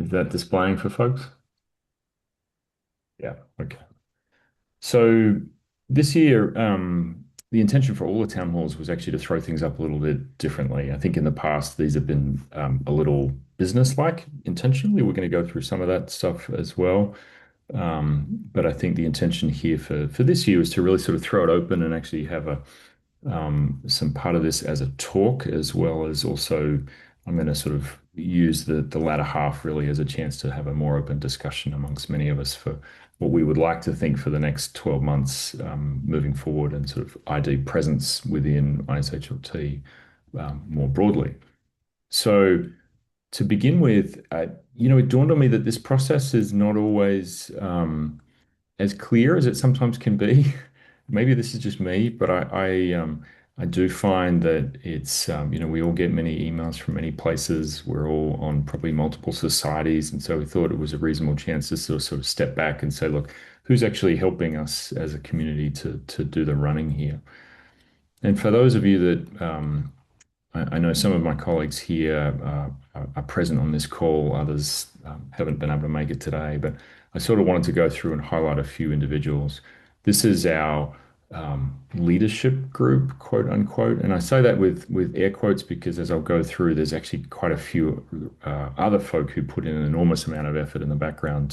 Is that displaying for folks? Yeah. Okay. So this year, the intention for all the town halls was actually to throw things up a little bit differently. I think in the past these have been a little business-like intentionally. We're going to go through some of that stuff as well. But I think the intention here for this year was to really sort of throw it open and actually have a some part of this as a talk, as well as also I'm going to sort of use the latter half really as a chance to have a more open discussion amongst many of us for what we would like to think for the next 12 months moving forward and sort of ID presence within ISHLT more broadly. So to begin with, it dawned on me that this process is not always as clear as it sometimes can be. Maybe this is just me, but I do find that it's we all get many emails from many places. We're all on probably multiple societies, and so we thought it was a reasonable chance to sort of step back and say, look, who's actually helping us as a community to do the running here? And for those of you that I know some of my colleagues here are present on this call. Others haven't been able to make it today, but I sort of wanted to go through and highlight a few individuals. This is our leadership group, quote unquote, and I say that with air quotes because as I'll go through, there's actually quite a few other folk who put in an enormous amount of effort in the background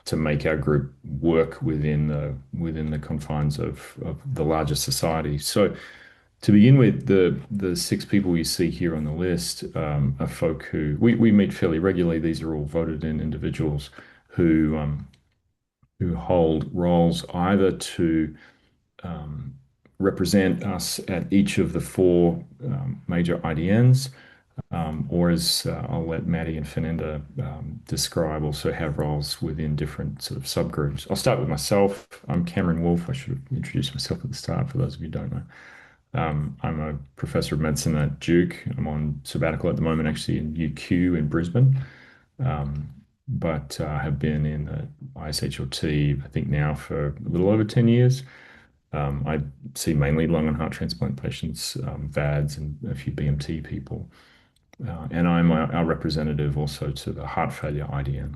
to make our group work within the confines of the larger society. So to begin with, the six people you see here on the list are folk who we meet fairly regularly. These are all voted in individuals who hold roles either to represent us at each of the four major IDNs, or as I'll let Maddie and Fernanda describe, also have roles within different sort of subgroups. I'll start with myself. I'm Cameron Wolf. I should have introduced myself at the start for those of you who don't know. I'm a professor of medicine at Duke. I'm on sabbatical at the moment, actually in UQ in Brisbane, but have been in the ISHLT, I think now for a little over 10 years. I see mainly lung and heart transplant patients, VADs, and a few BMT people. And I'm our representative also to the heart failure IDN.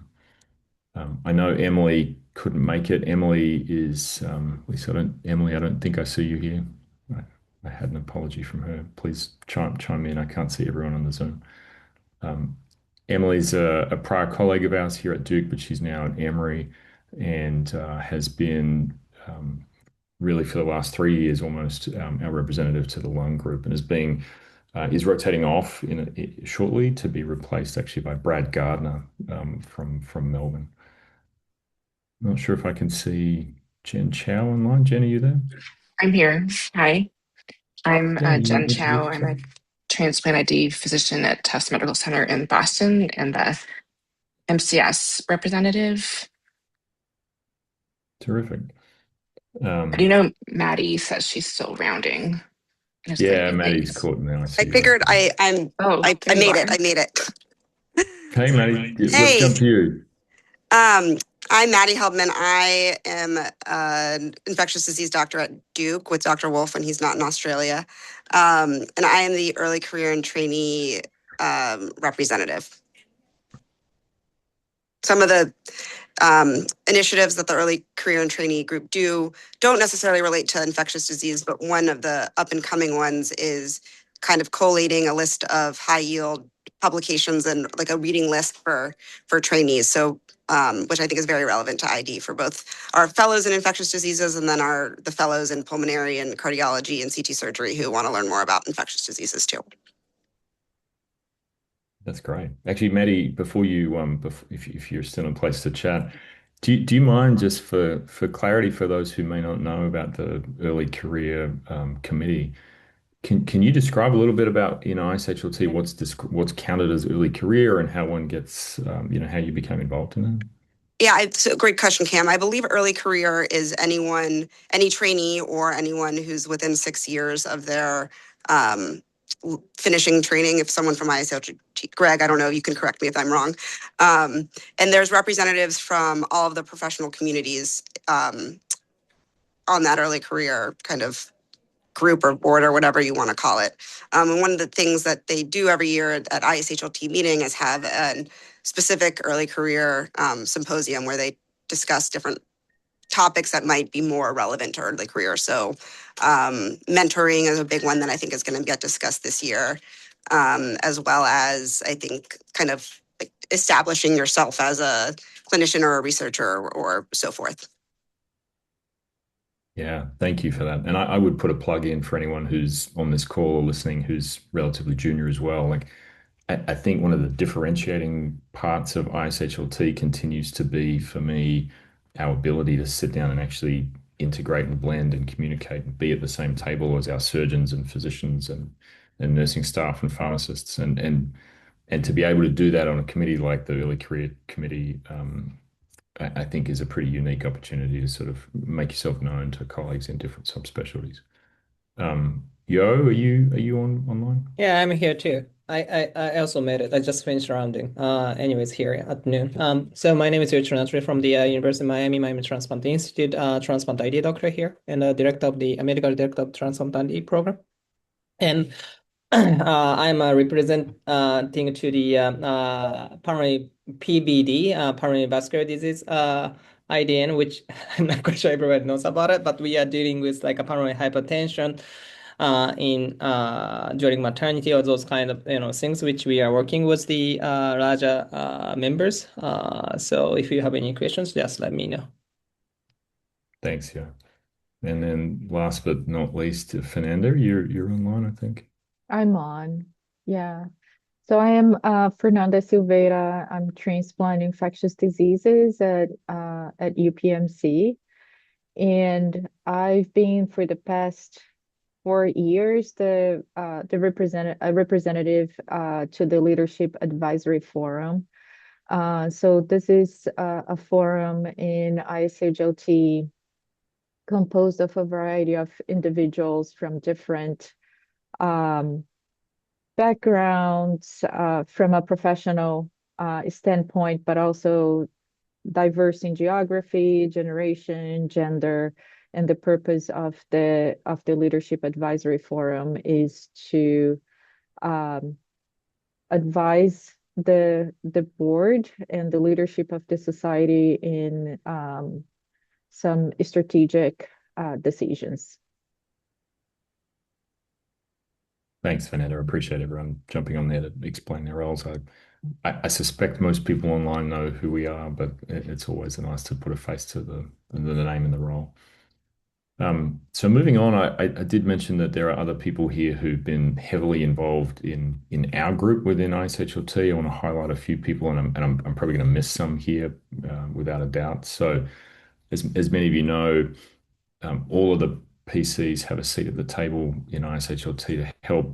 I know Emily couldn't make it. Emily is, at least Emily, I don't think I see you here. I, I had an apology from her. Please chime in. I can't see everyone on the Zoom. Um, Emily's a prior colleague of ours here at Duke, but she's now at Emory and has been really for the last 3 years almost our representative to the lung group and is rotating off shortly to be replaced actually by Brad Gardner from Melbourne. Not sure if I can see Jen Chow online. Jen, are you there? I'm here. Hi, I'm Jen, are you Jen introduce Chow. I'm a yourself? transplant ID physician at Tufts Medical Center in Boston and the MCS representative. Terrific. I do Um, know Maddie says she's still rounding and is yeah, claiming Maddie's things. caught now. I I see her. figured Oh, I there you made it. are. I made it. Hey, Maddie, let's Hey, jump to you. um, I'm Maddie Heldman. I am an infectious disease doctor at Duke with Dr. Wolf when he's not in Australia. And I am the early career and trainee representative. Some of the initiatives that the early career and trainee group don't necessarily relate to infectious disease, but one of the up and coming ones is kind of collating a list of high yield publications and like a reading list for trainees. So which I think is very relevant to ID for both our fellows in infectious diseases and then the fellows in pulmonary and cardiology and CT surgery who want to learn more about infectious diseases too. That's great. Actually, Maddie, before if you're still in place to chat, do you mind just for clarity for those who may not know about the early career committee? Can you describe a little bit about ISHLT, what's counted as early career and how one gets how you became involved in that? Yeah, it's a great question, Cam. I believe early career is any trainee or anyone who's within 6 years of their um, finishing training. If someone from ISLG, Greg, I don't know, you can correct me if I'm wrong. And there's representatives from all of the professional communities on that early career kind of group or board or whatever you want to call it. And one of the things that they do every year at ISHLT meeting is have a specific early career symposium where they discuss different topics that might be more relevant to early career. So mentoring is a big one that I think is going to get discussed this year, as well as I think kind of like establishing yourself as a clinician or a researcher or so forth. Yeah, thank you for that. And I would put a plug in for anyone who's on this call or listening who's relatively junior as well. Like, I think one of the differentiating parts of ISHLT continues to be, for me, our ability to sit down and actually integrate and blend and communicate and be at the same table as our surgeons and physicians and nursing staff and pharmacists and to be able to do that on a committee like the Early Career Committee, I think is a pretty unique opportunity to sort of make yourself known to colleagues in different subspecialties. Yo, are you on online? Yeah, I'm here too. I also made it. I just finished rounding. Anyways, here at noon. So my name is Rich Natri from the University of Miami Transplant Institute, transplant ID doctor here, and director of the medical director of transplant ID program. And I'm representing to the pulmonary PVD, pulmonary vascular disease IDN, which I'm not quite sure everybody knows about it, but we are dealing with like a pulmonary hypertension in during maternity or those kind of things which we are working with the larger members. So if you have any questions, just let me know. Thanks, yeah. And then last but not least, Fernanda, you're online, I think. I'm on. Yeah. So I am Fernanda Silveira. I'm transplant infectious diseases at UPMC. And I've been for the past 4 years representative to the Leadership Advisory Forum. So this is a forum in ISHLT composed of a variety of individuals from different um, backgrounds, from a professional standpoint, but also diverse in geography, generation, gender. And the purpose of the Leadership Advisory Forum is to um, advise the board and the leadership of the society in some strategic decisions. Thanks, Fernanda. I appreciate everyone jumping on there to explain their roles. I suspect most people online know who we are, but it's always nice to put a face to the name and the role. So moving on, I did mention that there are other people here who've been heavily involved in our group within ISHLT. I want to highlight a few people, and I'm probably going to miss some here without a doubt. So, as many of you know, all of the PCs have a seat at the table in ISHLT to help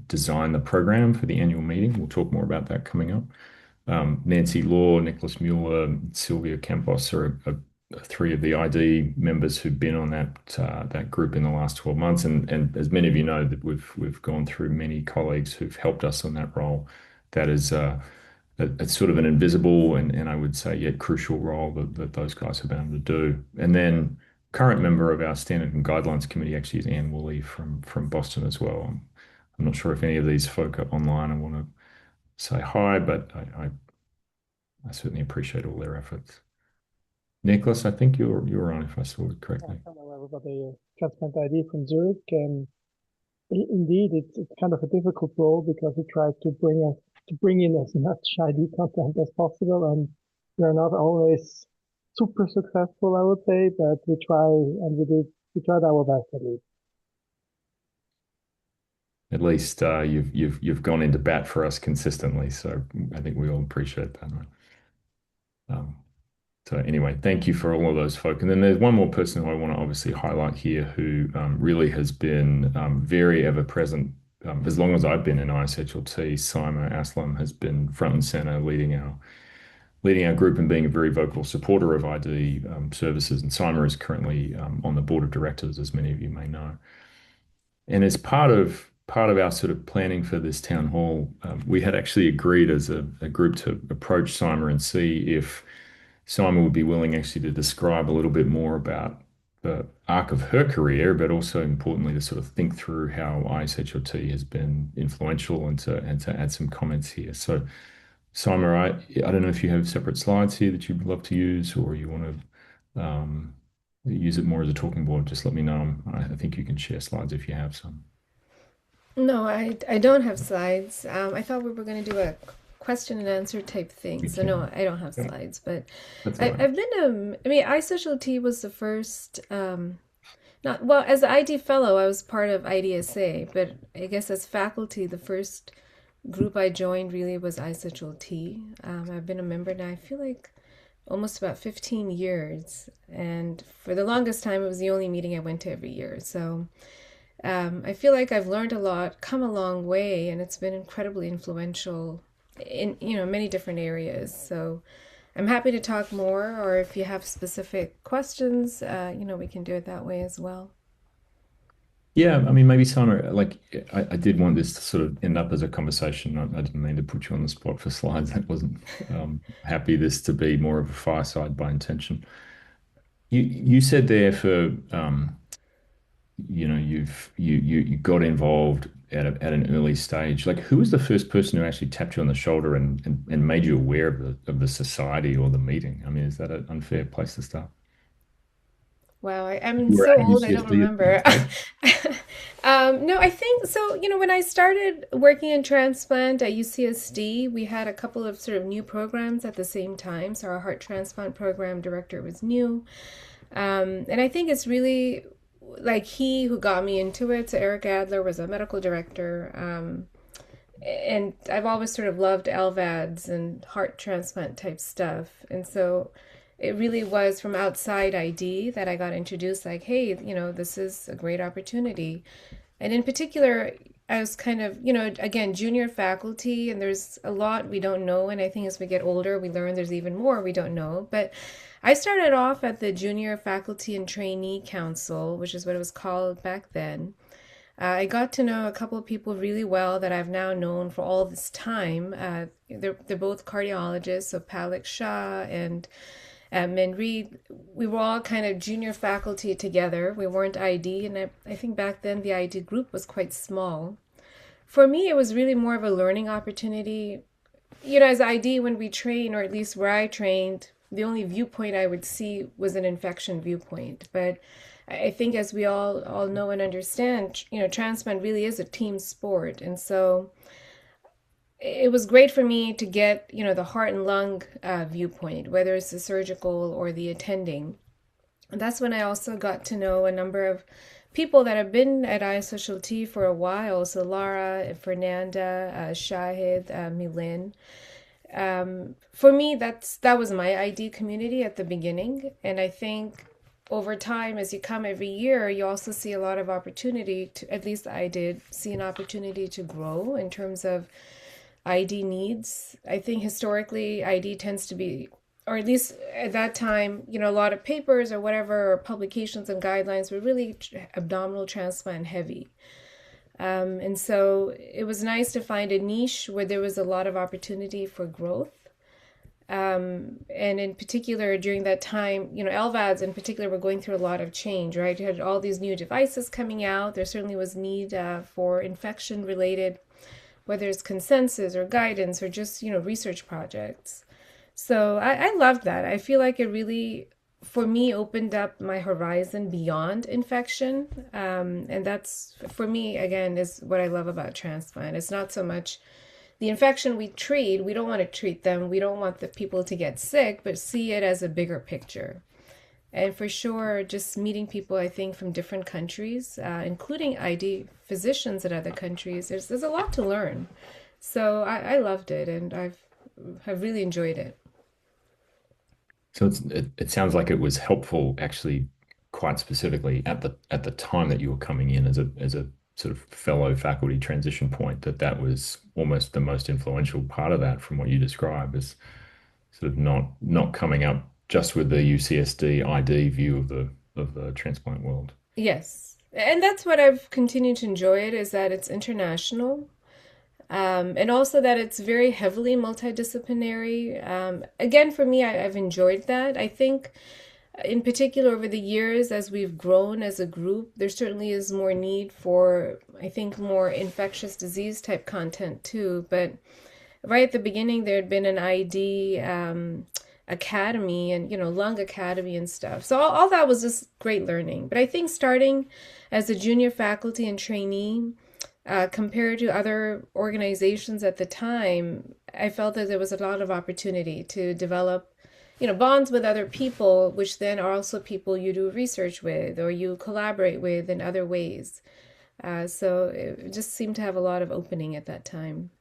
design the program for the annual meeting. We'll talk more about that coming up. Nancy Law, Nicholas Mueller, Sylvia Campos are three of the ID members who've been on that group in the last 12 months. And as many of you know, that we've gone through many colleagues who've helped us on that role. That is it's sort of an invisible and I would say yet crucial role that those guys have been able to do. And then current member of our Standard and Guidelines Committee actually is Anne Woolley from Boston as well. I'm not sure if any of these folk are online and want to say hi, but I certainly appreciate all their efforts. Nicholas, I think you're on if I saw it correctly. Hello, everybody. Transplant ID from Zurich, and indeed, it's kind of a difficult role because we try to bring in as much ID content as possible, and we're not always super successful, I would say, but we try and we tried our best at least. At least you've gone into bat for us consistently, so I think we all appreciate that. So anyway, thank you for all of those folk. And then there's one more person who I want to obviously highlight here who really has been very ever present as long as I've been in ISHLT. Saima Aslam has been front and center leading our group and being a very vocal supporter of ID services. And Saima is currently on the board of directors, as many of you may know. And as part of our sort of planning for this town hall, we had actually agreed as a group to approach Saima and see if Simon would be willing actually to describe a little bit more about the arc of her career, but also importantly to sort of think through how ISHLT has been influential and to add some comments here. So, Simon, I don't know if you have separate slides here that you'd love to use, or you want to use it more as a talking board. Just let me know. I think you can share slides if you have some. No, I don't have slides. I thought we were going to do a question and answer type thing. We So no, can. I don't have Yeah, slides. But that's all right. I've been I mean, iSocialT was the first. Not well, as an ID fellow, I was part of IDSA, but I guess as faculty, the first group I joined really was iSocialT. I've been a member now. I feel like almost about 15 years, and for the longest time, it was the only meeting I went to every year. So. I feel like I've learned a lot, come a long way, and it's been incredibly influential in many different areas. So I'm happy to talk more, or if you have specific questions, we can do it that way as well. Yeah, I mean, maybe Simon, like I did want this to sort of end up as a conversation. I didn't mean to put you on the spot for slides. That wasn't happy this to be more of a fireside by intention. You said there for you got involved at an early stage. Like, who was the first person who actually tapped you on the shoulder and made you aware of the society or the meeting? I mean, is that an unfair place to start? Wow, I'm You were so at old, I don't UCSD at that remember. stage? No, I think so. When I started working in transplant at UCSD, we had a couple of sort of new programs at the same time. So our heart transplant program director was new. And I think it's really like he who got me into it. So Eric Adler was a medical director. And I've always sort of loved LVADs and heart transplant type stuff. And so it really was from outside ID that I got introduced like, hey, this is a great opportunity. And in particular, I was kind of, again, junior faculty, and there's a lot we don't know. And I think as we get older, we learn there's even more we don't know. But I started off at the Junior Faculty and Trainee Council, which is what it was called back then. I got to know a couple of people really well that I've now known for all this time. They're both cardiologists, so Palik Shah and Min Reed. We were all kind of junior faculty together. We weren't ID, and I think back then the ID group was quite small. For me, it was really more of a learning opportunity. As ID, when we train, or at least where I trained, the only viewpoint I would see was an infection viewpoint. But I think as we all know and understand, transplant really is a team sport. And so it was great for me to get, the heart and lung viewpoint, whether it's the surgical or the attending. And that's when I also got to know a number of people that have been at iSocialT for a while. So Lara, Fernanda, Shahid, Milin. For me, that was my ID community at the beginning. And I think over time, as you come every year, you also see a lot of opportunity to, at least I did, see an opportunity to grow in terms of ID needs. I think historically, ID tends to be, or at least at that time, a lot of papers or whatever, or publications and guidelines were really abdominal transplant heavy. And so it was nice to find a niche where there was a lot of opportunity for growth. And in particular, during that time, LVADs in particular were going through a lot of change, right? You had all these new devices coming out. There certainly was need for infection related, whether it's consensus or guidance or just, research projects. So I loved that. I feel like it really, for me, opened up my horizon beyond infection. And that's, for me, again, is what I love about transplant. It's not so much the infection we treat. We don't want to treat them. We don't want the people to get sick, but see it as a bigger picture. And for sure, just meeting people, I think, from different countries, including ID physicians in other countries, there's a lot to learn. So I loved it, and have really enjoyed it. So it sounds like it was helpful, actually, quite specifically at the time that you were coming in as a sort of fellow faculty transition point, that was almost the most influential part of that from what you describe as sort of not coming up just with the UCSD ID view of the transplant world. Yes. And that's what I've continued to enjoy it, is that it's international. And also that it's very heavily multidisciplinary. Again, for me, I've enjoyed that. I think in particular, over the years, as we've grown as a group, there certainly is more need for, I think, more infectious disease type content too. But right at the beginning, there had been an ID academy and, lung academy and stuff. So all that was just great learning. But I think starting as a junior faculty and trainee, compared to other organizations at the time, I felt that there was a lot of opportunity to develop, bonds with other people, which then are also people you do research with or you collaborate with in other ways. So it just seemed to have a lot of opening at that time.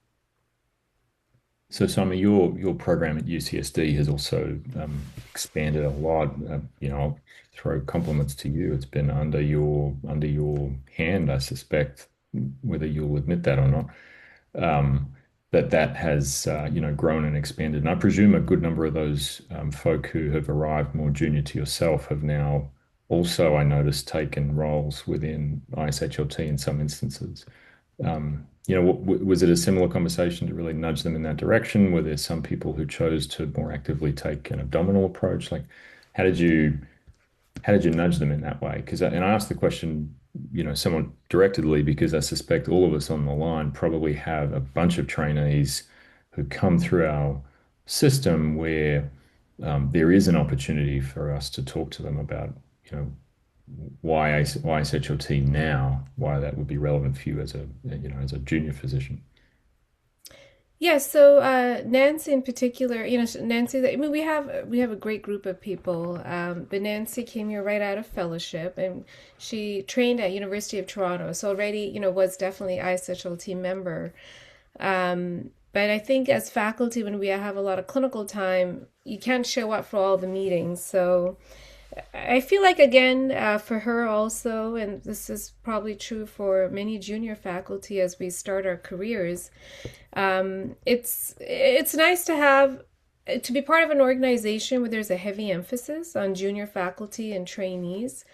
So, Simon, your program at UCSD has also expanded a lot. I'll throw compliments to you. It's been under your hand, I suspect, whether you'll admit that or not. That has grown and expanded. And I presume a good number of those folk who have arrived more junior to yourself have now also, I noticed, taken roles within ISHLT in some instances. Was it a similar conversation to really nudge them in that direction? Were there some people who chose to more actively take an abdominal approach? Like, how did you how did you nudge them in that way? And I asked the question, somewhat directedly because I suspect all of us on the line probably have a bunch of trainees who come through our system where there is an opportunity for us to talk to them about, why SHLT now, why that would be relevant for you as a junior physician. Yeah, so Nancy in particular, Nancy. I mean, we have a great group of people, but Nancy came here right out of fellowship, and she trained at University of Toronto, so already, was definitely ISHL team member. But I think as faculty, when we have a lot of clinical time, you can't show up for all the meetings. So I feel like, again, for her also, and this is probably true for many junior faculty as we start our careers, it's nice to be part of an organization where there's a heavy emphasis on junior faculty and trainees.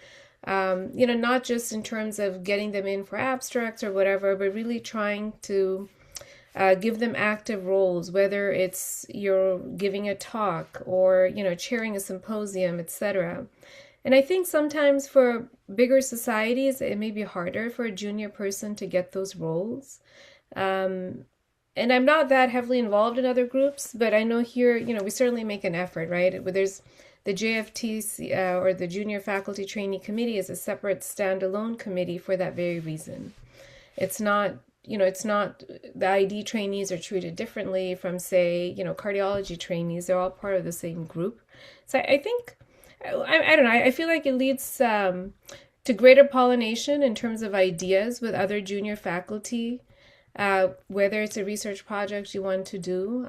Not just in terms of getting them in for abstracts or whatever, but really trying to give them active roles, whether it's you're giving a talk or, chairing a symposium, etc. And I think sometimes for bigger societies, it may be harder for a junior person to get those roles. Um, and I'm not that heavily involved in other groups, but I know here, we certainly make an effort, right? Where there's the JFT or the Junior Faculty Trainee Committee is a separate standalone committee for that very reason. It's not, the ID trainees are treated differently from, say, cardiology trainees. They're all part of the same group. So I think, I don't know, I feel like it leads to greater pollination in terms of ideas with other junior faculty, whether it's a research project you want to do,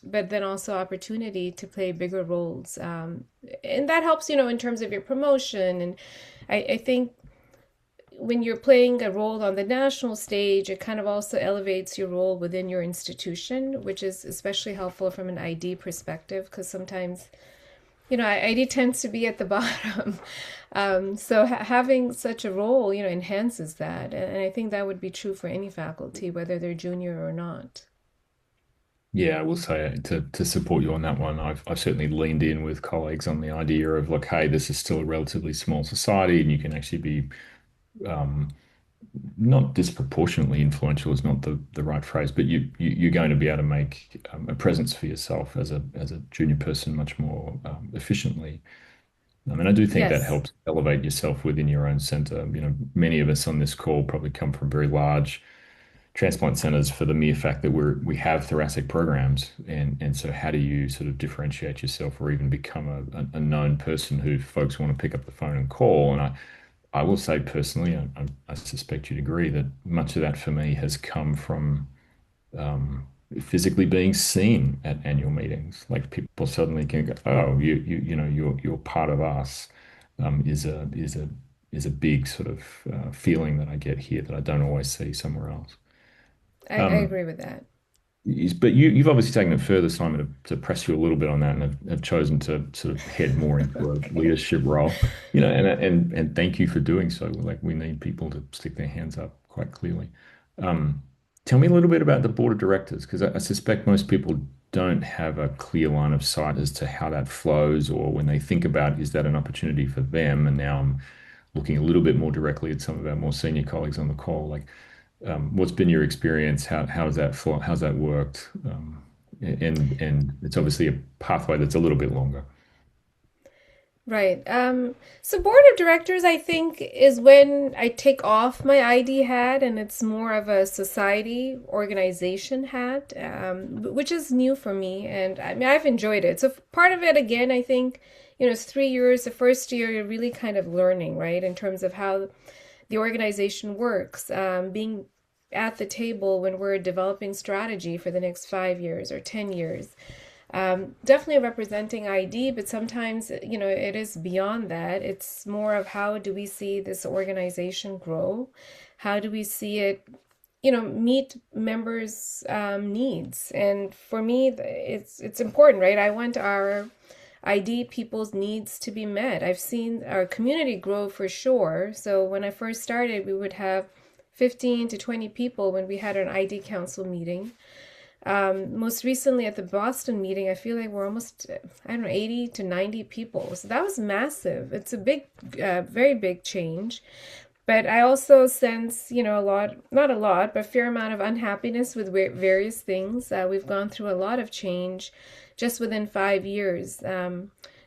but then also opportunity to play bigger roles. And that helps, in terms of your promotion. And I think when you're playing a role on the national stage, it kind of also elevates your role within your institution, which is especially helpful from an ID perspective, because sometimes, ID tends to be at the bottom. So having such a role, enhances that. And I think that would be true for any faculty, whether they're junior or not. Yeah, I will say to support you on that one. I've certainly leaned in with colleagues on the idea of like, hey, this is still a relatively small society, and you can actually be um, not disproportionately influential is not the right phrase, but you're going to be able to make a presence for yourself as a junior person much more efficiently. I mean, I do think that Yes. helps elevate yourself within your own center. Many of us on this call probably come from very large transplant centers for the mere fact that we have thoracic programs, and so how do you sort of differentiate yourself or even become a known person who folks want to pick up the phone and call? And I will say personally, I suspect you'd agree that much of that for me has come from physically being seen at annual meetings. Like people suddenly can go, "Oh, you're part of us," is a big sort of feeling that I get here that I don't always see somewhere else. I Um, agree with that. but you've obviously taken it further, Simon, to press you a little bit on that, and have chosen to sort of head more into a Okay. leadership role. And thank you for doing so. Like we need people to stick their hands up quite clearly. Um, Tell me a little bit about the board of directors, because I suspect most people don't have a clear line of sight as to how that flows, or when they think about is that an opportunity for them. And now I'm looking a little bit more directly at some of our more senior colleagues on the call. Like, what's been your experience? How's that flow? How's that worked? And it's obviously a pathway that's a little bit longer. Right. So board of directors, I think, is when I take off my ID hat and it's more of a society organization hat, which is new for me. And I mean, I've enjoyed it. So part of it, again, I think, it's 3 years. The first year, you're really kind of learning, right, in terms of how the organization works, being at the table when we're developing strategy for the next 5 years or 10 years. Definitely representing ID, but sometimes, it is beyond that. It's more of how do we see this organization grow? How do we see it, meet members' needs? And for me, it's important, right? I want our ID people's needs to be met. I've seen our community grow for sure. So when I first started, we would have 15 to 20 people when we had an ID council meeting. Most recently at the Boston meeting, I feel like we're almost, I don't know, 80 to 90 people. So that was massive. It's a big, very big change. But I also sense, a lot, not a lot, but a fair amount of unhappiness with various things. We've gone through a lot of change just within 5 years.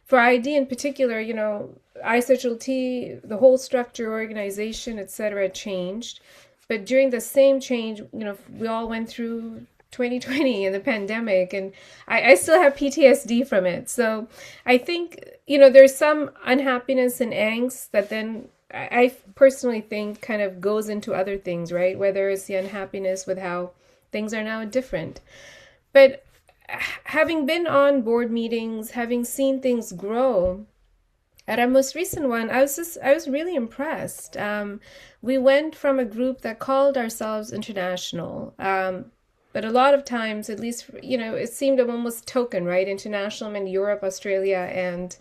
For ID in particular, ISHLT, the whole structure, organization, etc., changed. But during the same change, we all went through 2020 and the pandemic, and I still have PTSD from it. So I think, there's some unhappiness and angst that then I personally think kind of goes into other things, right? Whether it's the unhappiness with how things are now different. But having been on board meetings, having seen things grow, at our most recent one, I was really impressed. We went from a group that called ourselves international, but a lot of times, at least, it seemed almost token, right? International meant Europe, Australia, and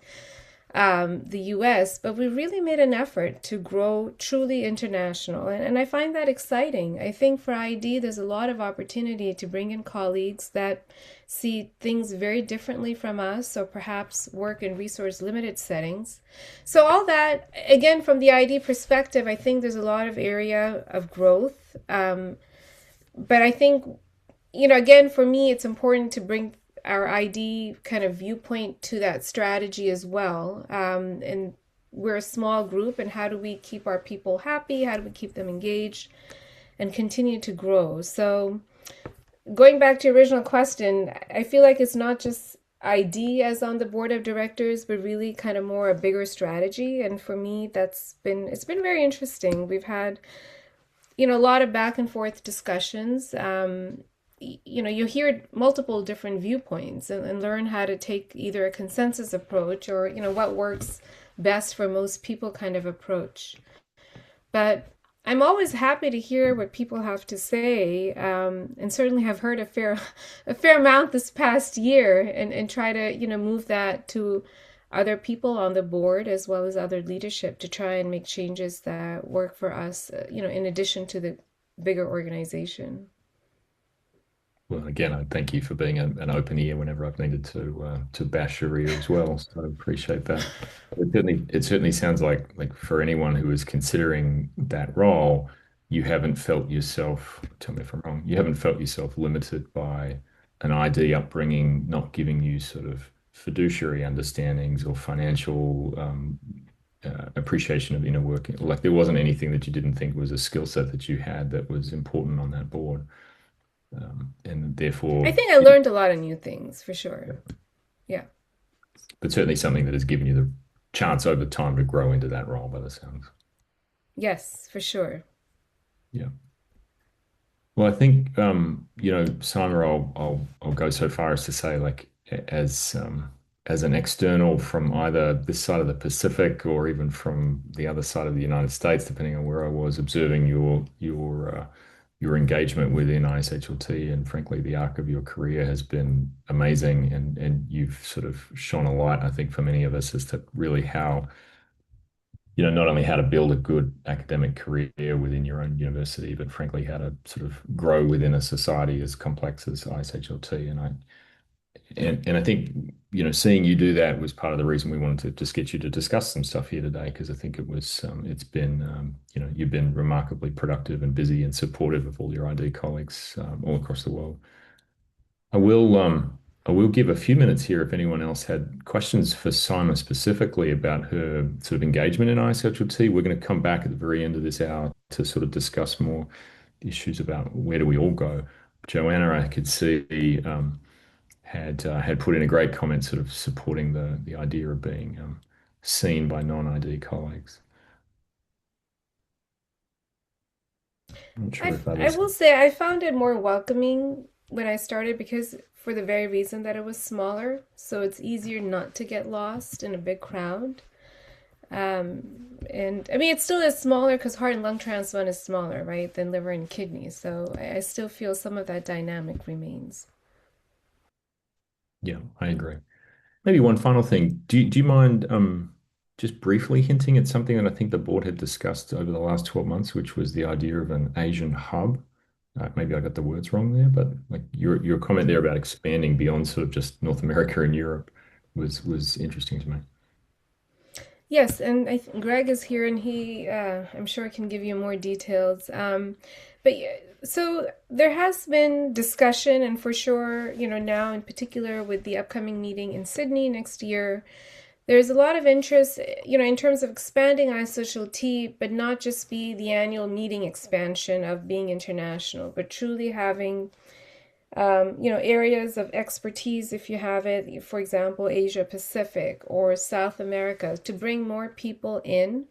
the US, but we really made an effort to grow truly international. And I find that exciting. I think for ID, there's a lot of opportunity to bring in colleagues that see things very differently from us, or perhaps work in resource limited settings. So all that, again, from the ID perspective, I think there's a lot of area of growth. But I think, again, for me, it's important to bring our ID kind of viewpoint to that strategy as well. And we're a small group, and how do we keep our people happy? How do we keep them engaged and continue to grow? So going back to your original question, I feel like it's not just ID as on the board of directors, but really kind of more a bigger strategy. And for me, it's been very interesting. We've had, a lot of back and forth discussions. You hear multiple different viewpoints and learn how to take either a consensus approach or, what works best for most people kind of approach. But I'm always happy to hear what people have to say, and certainly have heard a fair amount this past year, and try to, move that to other people on the board as well as other leadership to try and make changes that work for us, in addition to the bigger organization. Well, again, I thank you for being an open ear whenever I've needed to bash your ear as well. So I appreciate that. It certainly sounds like for anyone who is considering that role, you haven't felt yourself, tell me if I'm wrong, you haven't felt yourself limited by an ID upbringing, not giving you sort of fiduciary understandings or financial appreciation of inner working. Like there wasn't anything that you didn't think was a skill set that you had that was important on that board. And I therefore, think I learned a lot of new things for sure. Yeah. but certainly something that has given you the chance over time to grow into that role by the sounds. Yes, for sure. Yeah. Well, I think Simon, I'll go so far as to say, like, as an external from either this side of the Pacific or even from the other side of the United States, depending on where I was observing your engagement within ISHLT, and frankly, the arc of your career has been amazing, and you've sort of shone a light, I think, for many of us as to really how, not only how to build a good academic career within your own university, but frankly, how to sort of grow within a society as complex as ISHLT. And And I think, seeing you do that was part of the reason we wanted to just get you to discuss some stuff here today, because I think it's been, you've been remarkably productive and busy and supportive of all your ID colleagues all across the world. I will, I will give a few minutes here if anyone else had questions for Simon specifically about her sort of engagement in ISHLT. We're going to come back at the very end of this hour to sort of discuss more issues about where do we all go. Joanna, I could see, had put in a great comment, sort of supporting the idea of being seen by non-ID colleagues. I'm not sure if I others. will say I found it more welcoming when I started because for the very reason that it was smaller, so it's easier not to get lost in a big crowd. And I mean, it still is smaller because heart and lung transplant is smaller, right, than liver and kidney. So I still feel some of that dynamic remains. Yeah, I agree. Maybe one final thing. Do you mind just briefly hinting at something that I think the board had discussed over the last 12 months, which was the idea of an Asian hub? Maybe I got the words wrong there, but like your comment there about expanding beyond sort of just North America and Europe was interesting to me. Yes, and Greg is here, and I'm sure, can give you more details. But yeah, so there has been discussion, and for sure, now in particular with the upcoming meeting in Sydney next year, there's a lot of interest, in terms of expanding ISocialT, but not just be the annual meeting expansion of being international, but truly having areas of expertise if you have it, for example, Asia Pacific or South America, to bring more people in,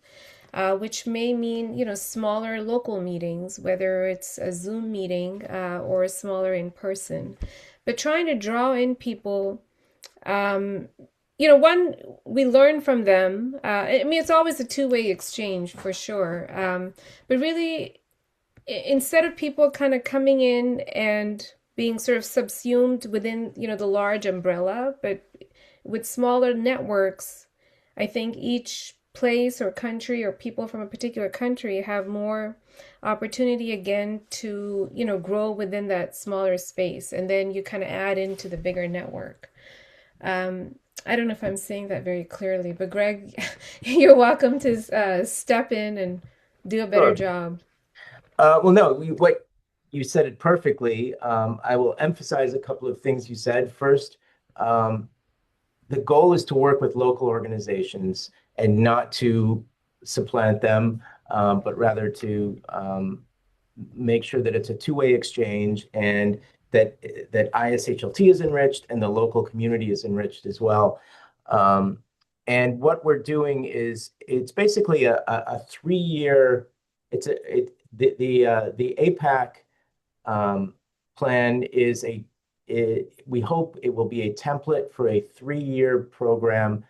which may mean, smaller local meetings, whether it's a Zoom meeting or a smaller in person. But trying to draw in people, one, we learn from them. I mean, it's always a two-way exchange for sure. But really, instead of people kind of coming in and being sort of subsumed within, the large umbrella, but with smaller networks, I think each place or country or people from a particular country have more opportunity again to, grow within that smaller space. And then you kind of add into the bigger network. I don't know if I'm saying that very clearly, but Greg, you're welcome to step in and do a better Sure. job. Well, no, what you said it perfectly. I will emphasize a couple of things you said. First, the goal is to work with local organizations and not to supplant them, but rather to make sure that it's a two-way exchange and that ISHLT is enriched and the local community is enriched as well. And what we're doing is it's basically a 3-year. The APAC plan is we hope it will be a template for a 3-year program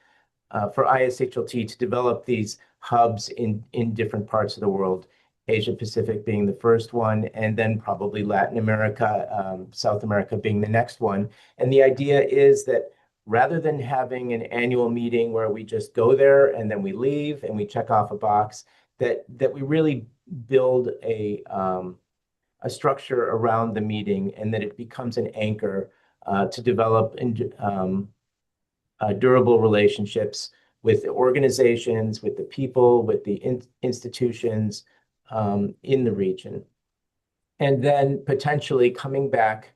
for ISHLT to develop these hubs in different parts of the world, Asia Pacific being the first one, and then probably Latin America, South America being the next one. And the idea is that rather than having an annual meeting where we just go there and then we leave and we check off a box, that we really build a structure around the meeting and that it becomes an anchor to develop durable relationships with the organizations, with the people, with the institutions in the region. And then potentially coming back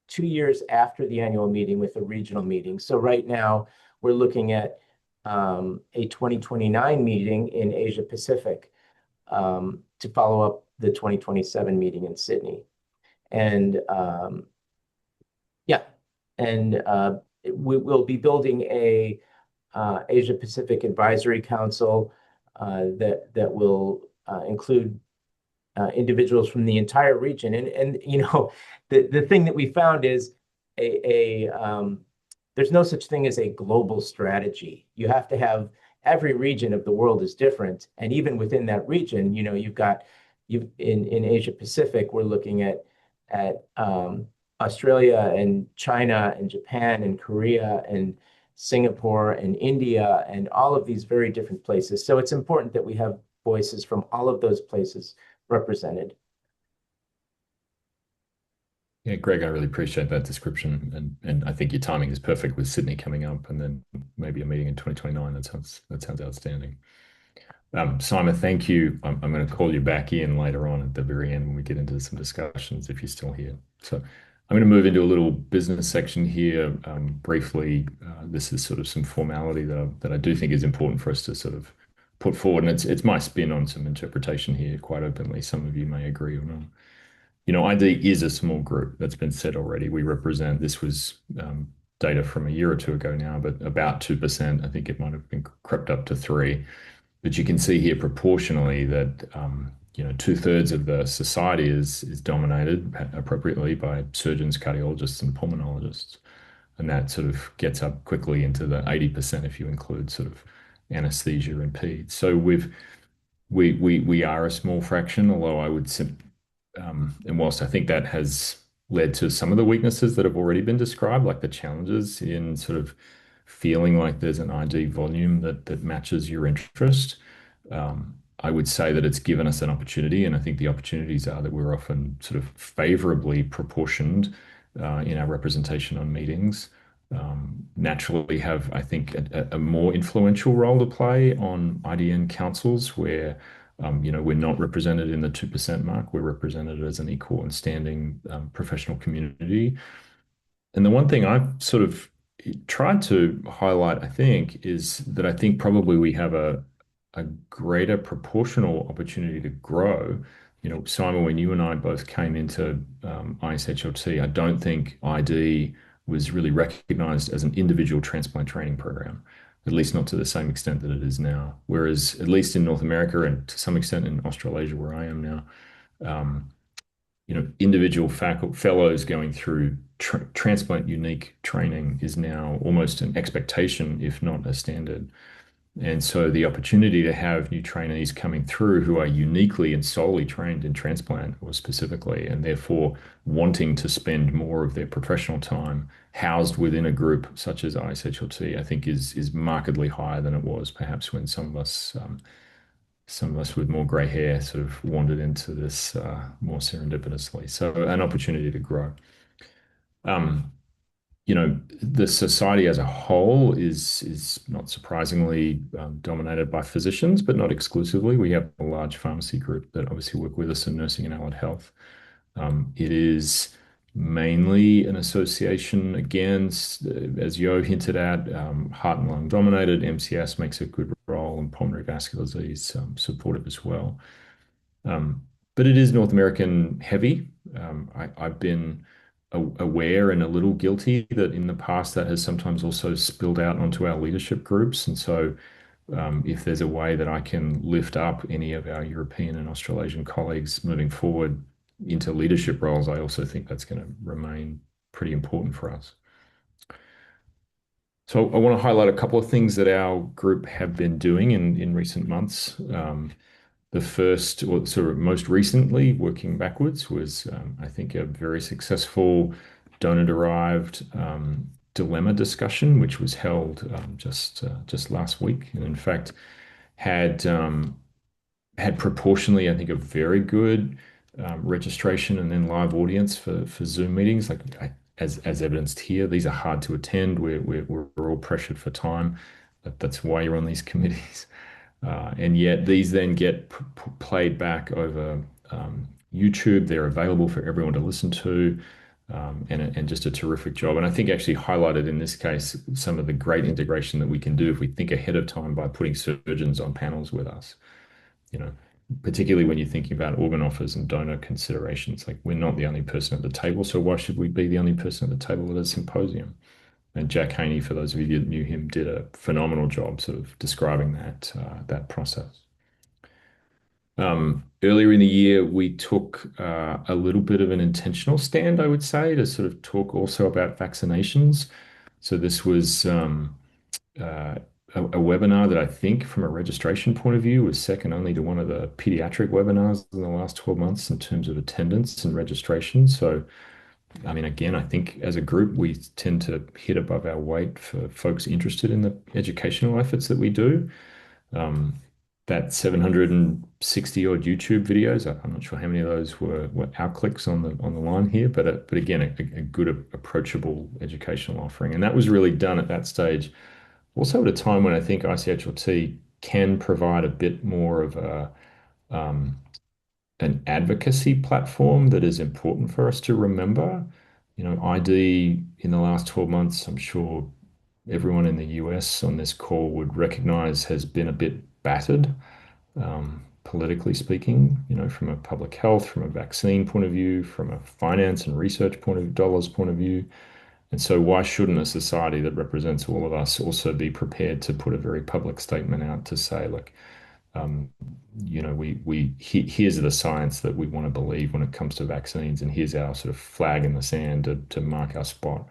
2 years after the annual meeting with a regional meeting. So right now we're looking at a 2029 meeting in Asia Pacific to follow up the 2027 meeting in Sydney. And yeah, and we will be building a Asia Pacific Advisory Council that will include individuals from the entire region. And the thing that we found is there's no such thing as a global strategy. You have to have every region of the world is different, and even within that region, you've in Asia Pacific, we're looking at Australia and China and Japan and Korea and Singapore and India and all of these very different places. So it's important that we have voices from all of those places represented. Yeah, Greg, I really appreciate that description, and I think your timing is perfect with Sydney coming up, and then maybe a meeting in 2029. That sounds outstanding. Simon, thank you. I'm going to call you back in later on at the very end when we get into some discussions if you're still here. So I'm going to move into a little business section here briefly. This is sort of some formality that I do think is important for us to sort of put forward, and it's my spin on some interpretation here quite openly. Some of you may agree or not. ID is a small group. That's been said already. We represent, this was data from a year or two ago now, but about 2%. I think it might have been crept up to 3. But you can see here proportionally that two-thirds of the society is dominated appropriately by surgeons, cardiologists, and pulmonologists, and that sort of gets up quickly into the 80% if you include sort of anesthesia and peds. So we are a small fraction, although I would and whilst I think that has led to some of the weaknesses that have already been described, like the challenges in sort of feeling like there's an ID volume that matches your interest, I would say that it's given us an opportunity, and I think the opportunities are that we're often sort of favorably proportioned in our representation on meetings. Naturally have, I think, a more influential role to play on IDN councils where we're not represented in the 2% mark. We're represented as an equal and standing professional community. And the one thing I've sort of tried to highlight, I think, is that I think probably we have a greater proportional opportunity to grow. Simon, when you and I both came into ISHLT, I don't think ID was really recognized as an individual transplant training program, at least not to the same extent that it is now. Whereas, at least in North America and to some extent in Australasia, where I am now, um, individual fellows going through transplant unique training is now almost an expectation, if not a standard. And so the opportunity to have new trainees coming through who are uniquely and solely trained in transplant or specifically, and therefore wanting to spend more of their professional time housed within a group such as ISHLT, I think is markedly higher than it was perhaps when some of us with more grey hair sort of wandered into this more serendipitously. So an opportunity to grow. Um, the society as a whole is not surprisingly dominated by physicians, but not exclusively. We have a large pharmacy group that obviously work with us in nursing and allied health. It is mainly an association, again, as Yo hinted at, heart and lung dominated. MCS makes a good role, and pulmonary vascular disease supportive as well. But it is North American heavy. I've been aware and a little guilty that in the past that has sometimes also spilled out onto our leadership groups. And so, if there's a way that I can lift up any of our European and Australasian colleagues moving forward into leadership roles, I also think that's going to remain pretty important for us. So I want to highlight a couple of things that our group have been doing in recent months. The first, or sort of most recently, working backwards, was I think a very successful donor-derived dilemma discussion, which was held just last week, and in fact had proportionally, I think, a very good registration and then live audience for Zoom meetings. Like as evidenced here, these are hard to attend. We're all pressured for time. That's why you're on these committees. And yet these then get played back over YouTube. They're available for everyone to listen to, and just a terrific job. And I think actually highlighted in this case some of the great integration that we can do if we think ahead of time by putting surgeons on panels with us. You know, particularly when you're thinking about organ offers and donor considerations. Like we're not the only person at the table, so why should we be the only person at the table at a symposium? And Jack Haney, for those of you that knew him, did a phenomenal job sort of describing that process. Earlier in the year, we took a little bit of an intentional stand, I would say, to sort of talk also about vaccinations. So this was a webinar that I think, from a registration point of view, was second only to one of the pediatric webinars in the last 12 months in terms of attendance and registration. So I mean, again, I think as a group, we tend to hit above our weight for folks interested in the educational efforts that we do. Um, that 760 odd YouTube videos. I'm not sure how many of those were our clicks on the line here, but again, a good approachable educational offering, and that was really done at that stage. Also, at a time when I think ICHLT can provide a bit more of um, an advocacy platform that is important for us to remember. ID in the last 12 months, I'm sure everyone in the US on this call would recognize has been a bit battered, politically speaking, from a public health, from a vaccine point of view, from a finance and research point of dollars point of view. And so why shouldn't a society that represents all of us also be prepared to put a very public statement out to say, look, um, here's the science that we want to believe when it comes to vaccines, and here's our sort of flag in the sand to mark our spot.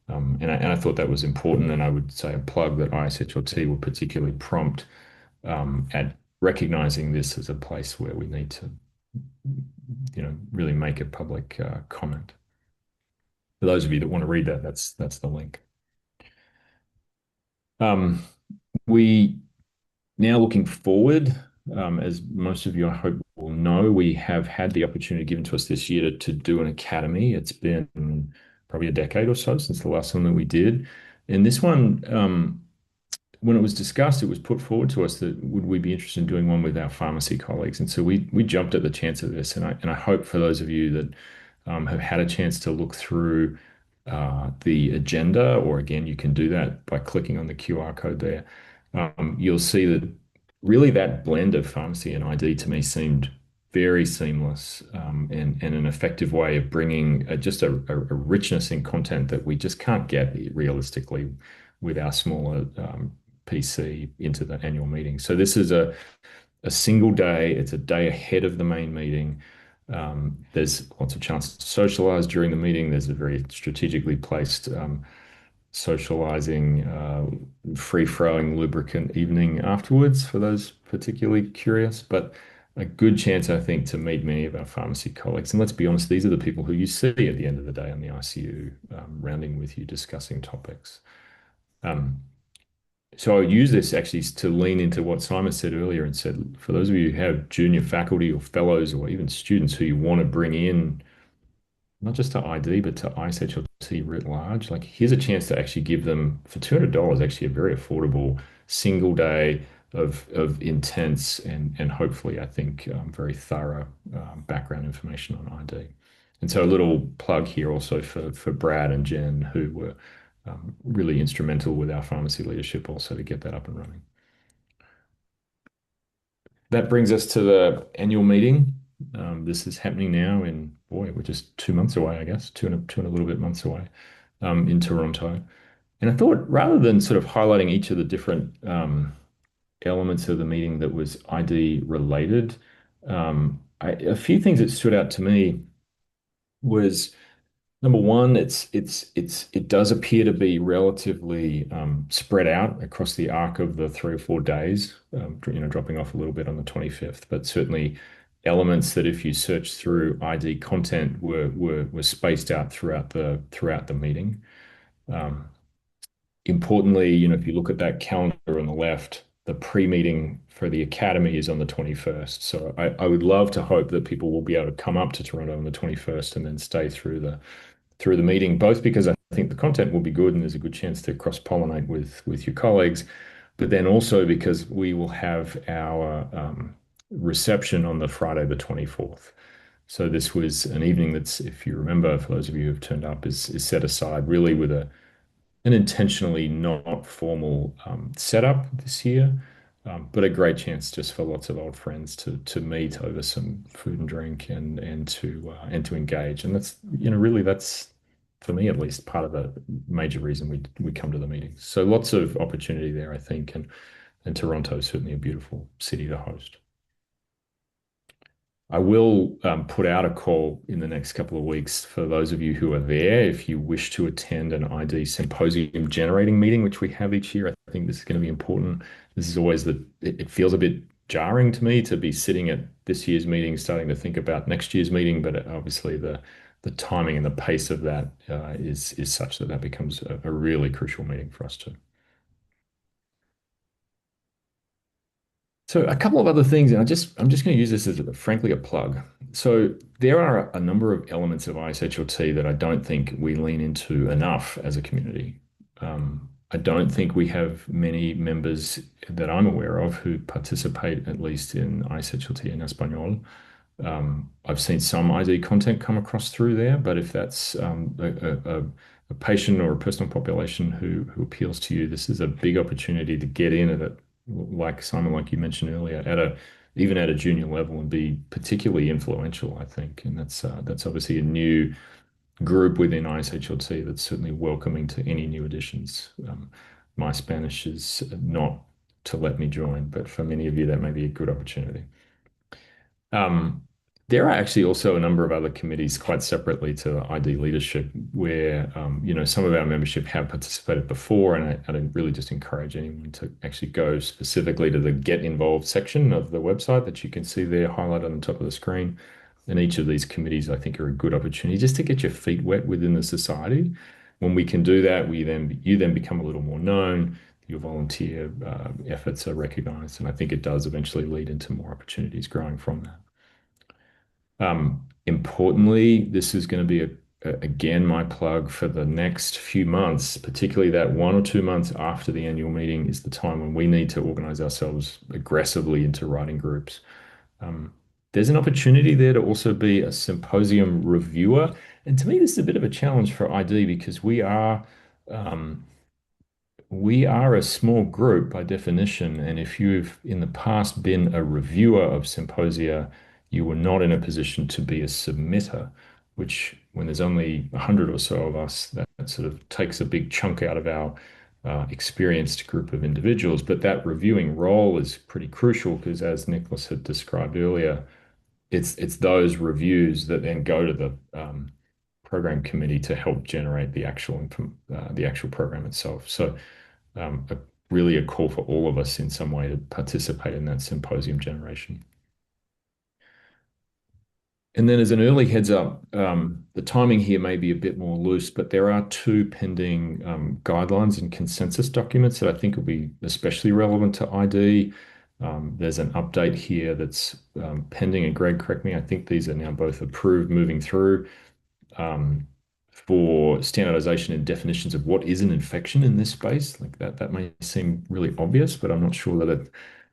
And I thought that was important, and I would say a plug that ISHLT will particularly prompt at recognizing this as a place where we need to, really make a public comment. For those of you that want to read that, that's the link. Um, we Now looking forward, as most of you I hope will know, we have had the opportunity given to us this year to do an academy. It's been probably a decade or so since the last one that we did. And this one, when it was discussed, it was put forward to us that would we be interested in doing one with our pharmacy colleagues. And so we jumped at the chance of this. And I hope for those of you that have had a chance to look through the agenda, or again, you can do that by clicking on the QR code there. You'll see that really that blend of pharmacy and ID to me seemed very seamless, and an effective way of bringing just a richness in content that we just can't get realistically with our smaller PC into the annual meeting. So this is a single day. It's a day ahead of the main meeting. There's lots of chances to socialize during the meeting. There's a very strategically placed socializing, free-flowing, lubricant evening afterwards for those particularly curious. But a good chance, I think, to meet many of our pharmacy colleagues. And let's be honest, these are the people who you see at the end of the day on the ICU, rounding with you, discussing topics. So I use this actually to lean into what Simon said earlier and said, for those of you who have junior faculty or fellows or even students who you want to bring in, not just to ID, but to ISHLT writ large, like here's a chance to actually give them for $200, actually a very affordable single day of intense and hopefully, I think, very thorough background information on ID. And so a little plug here also for Brad and Jen, who were really instrumental with our pharmacy leadership also to get that up and running. That brings us to the annual meeting. This is happening now boy, we're just 2 months away, I guess, two and a little bit months away, in Toronto. And I thought rather than sort of highlighting each of the different elements of the meeting that was ID related, a few things that stood out to me was number one, it does appear to be relatively spread out across the arc of the 3 or 4 days, dropping off a little bit on the 25th, but certainly elements that if you search through ID content were spaced out throughout the meeting. Importantly, if you look at that calendar on the left, the pre-meeting for the academy is on the 21st. So I would love to hope that people will be able to come up to Toronto on the 21st and then stay through the meeting, both because I think the content will be good and there's a good chance to cross-pollinate with your colleagues, but then also because we will have our reception on the Friday the 24th. So this was an evening that's, if you remember, for those of you who have turned up, is set aside really with an intentionally not formal setup this year, but a great chance just for lots of old friends to meet over some food and drink and to engage. And that's really that's for me at least part of the major reason we come to the meetings. So lots of opportunity there, I think, and Toronto is certainly a beautiful city to host. I will put out a call in the next couple of weeks for those of you who are there. If you wish to attend an ID symposium generating meeting, which we have each year, I think this is going to be important. This is always it feels a bit jarring to me to be sitting at this year's meeting, starting to think about next year's meeting, but obviously the timing and the pace of that is such that becomes a really crucial meeting for us too. So a couple of other things, and I'm just going to use this as frankly a plug. So there are a number of elements of ISHLT that I don't think we lean into enough as a community. I don't think we have many members that I'm aware of who participate at least in ISHLT in Espanol. I've seen some ID content come across through there, but if that's a patient or a personal population who appeals to you, this is a big opportunity to get in at it, like Simon, like you mentioned earlier, at a even at a junior level and be particularly influential, I think. And that's obviously a new group within ISHLT that's certainly welcoming to any new additions. My Spanish is not to let me join, but for many of you, that may be a good opportunity. Um, there are actually also a number of other committees quite separately to ID leadership where, some of our membership have participated before, and I'd really just encourage anyone to actually go specifically to the Get Involved section of the website that you can see there highlighted on the top of the screen. And each of these committees, I think, are a good opportunity just to get your feet wet within the society. When we can do that, you then become a little more known. Your volunteer efforts are recognized, and I think it does eventually lead into more opportunities growing from that. Importantly, this is going to be again my plug for the next few months, particularly that 1 or 2 months after the annual meeting is the time when we need to organize ourselves aggressively into writing groups. Um, there's an opportunity there to also be a symposium reviewer. And to me, this is a bit of a challenge for ID because um, we are a small group by definition, and if you've in the past been a reviewer of symposia, you were not in a position to be a submitter, which when there's only 100 or so of us, that sort of takes a big chunk out of our experienced group of individuals. But that reviewing role is pretty crucial because, as Nicholas had described earlier, it's those reviews that then go to the program committee to help generate the actual program itself. So a, really a call for all of us in some way to participate in that symposium generation. And then as an early heads up, the timing here may be a bit more loose, but there are two pending guidelines and consensus documents that I think will be especially relevant to ID. There's an update here that's pending, and Greg, correct me, I think these are now both approved moving through um, for standardization and definitions of what is an infection in this space. Like that may seem really obvious, but I'm not sure that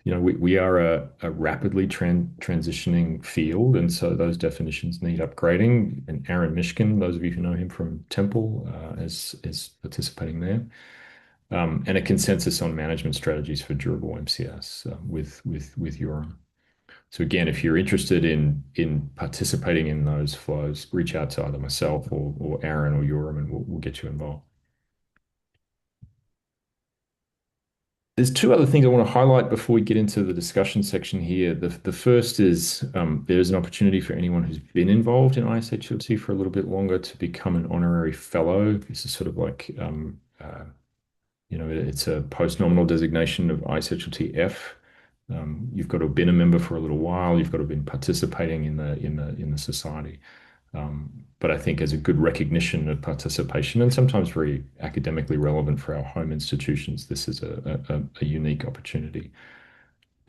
we are a rapidly transitioning field, and so those definitions need upgrading. And Aaron Mishkin, those of you who know him from Temple, is participating there. And a consensus on management strategies for durable MCS with Urim. So again, if you're interested in participating in those flows, reach out to either myself or Aaron or Urim, and we'll get you involved. There's two other things I want to highlight before we get into the discussion section here. The first is there's an opportunity for anyone who's been involved in ISHLT for a little bit longer to become an honorary fellow. This is sort of like it's a post-nominal designation of ISHLT F. You've got to have been a member for a little while. You've got to have been participating in the society. But I think as a good recognition of participation and sometimes very academically relevant for our home institutions, this is a unique opportunity.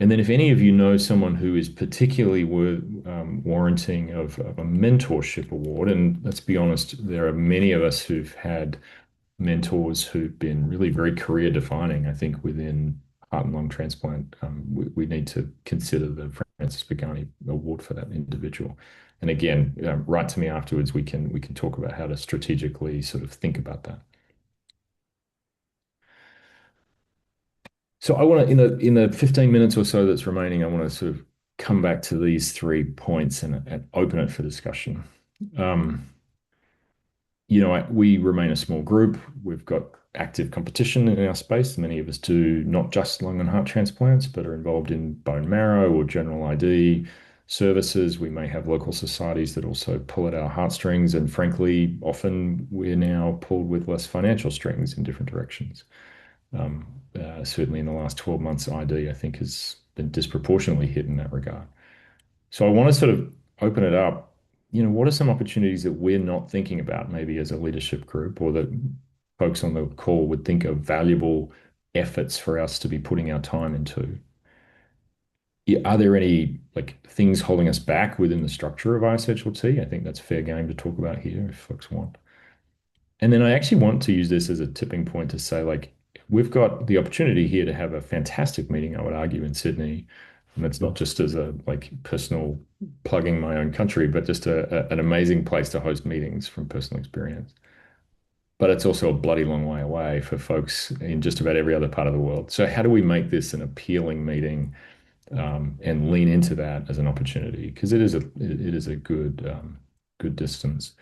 And then if any of you know someone who is particularly warranting of a mentorship award, and let's be honest, there are many of us who've had mentors who've been really very career defining, I think, within heart and lung transplant. We need to consider the Francis Pagani Award for that individual. And again, write to me afterwards. We can talk about how to strategically sort of think about that. So I want to, in the 15 minutes or so that's remaining, I want to sort of come back to these 3 points and open it for discussion. We remain a small group. We've got active competition in our space. Many of us do not just lung and heart transplants, but are involved in bone marrow or general ID services. We may have local societies that also pull at our heartstrings. And frankly, often we're now pulled with less financial strings in different directions. Certainly in the last 12 months, ID, I think, has been disproportionately hit in that regard. So I want to sort of open it up. What are some opportunities that we're not thinking about, maybe as a leadership group, or that folks on the call would think are valuable efforts for us to be putting our time into? are there any like things holding us back within the structure of ISHLT? I think that's fair game to talk about here if folks want. And then I actually want to use this as a tipping point to say, like, we've got the opportunity here to have a fantastic meeting, I would argue, in Sydney. And that's not just as a like personal plugging my own country, but just an amazing place to host meetings from personal experience. But it's also a bloody long way away for folks in just about every other part of the world. So how do we make this an appealing meeting and lean into that as an opportunity? Because it is a good distance.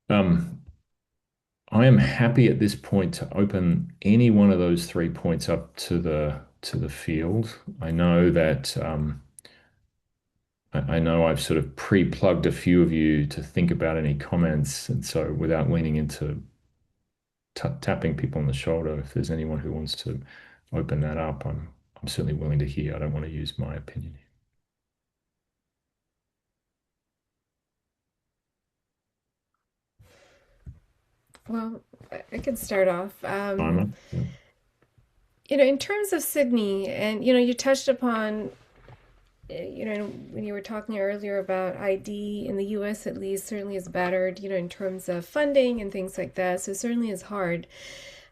Um, I am happy at this point to open any one of those 3 points up to the field. I know that I know I've sort of pre-plugged a few of you to think about any comments, and so without leaning into tapping people on the shoulder, if there's anyone who wants to open that up, I'm certainly willing to hear. I don't want to use my opinion. Well, I could start off. Simon? Yeah. In terms of Sydney, and you touched upon, when you were talking earlier about ID in the US at least certainly is battered, in terms of funding and things like that. So it certainly is hard.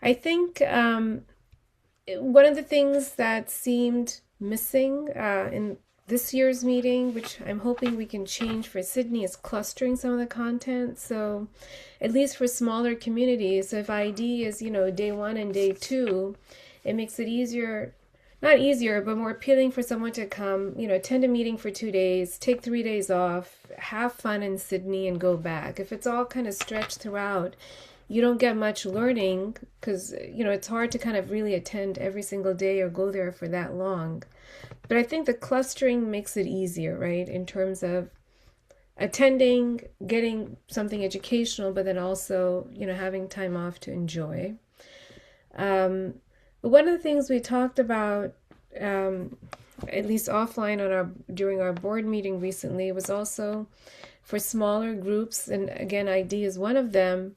I think one of the things that seemed missing in this year's meeting, which I'm hoping we can change for Sydney, is clustering some of the content. So at least for smaller communities, so if ID is, day one and day two, it makes it easier, not easier, but more appealing for someone to come, attend a meeting for 2 days, take 3 days off, have fun in Sydney and go back. If it's all kind of stretched throughout, you don't get much learning because, it's hard to kind of really attend every single day or go there for that long. But I think the clustering makes it easier, right? In terms of attending, getting something educational, but then also, having time off to enjoy. But one of the things we talked about, at least offline during our board meeting recently, was also for smaller groups, and again, ID is one of them,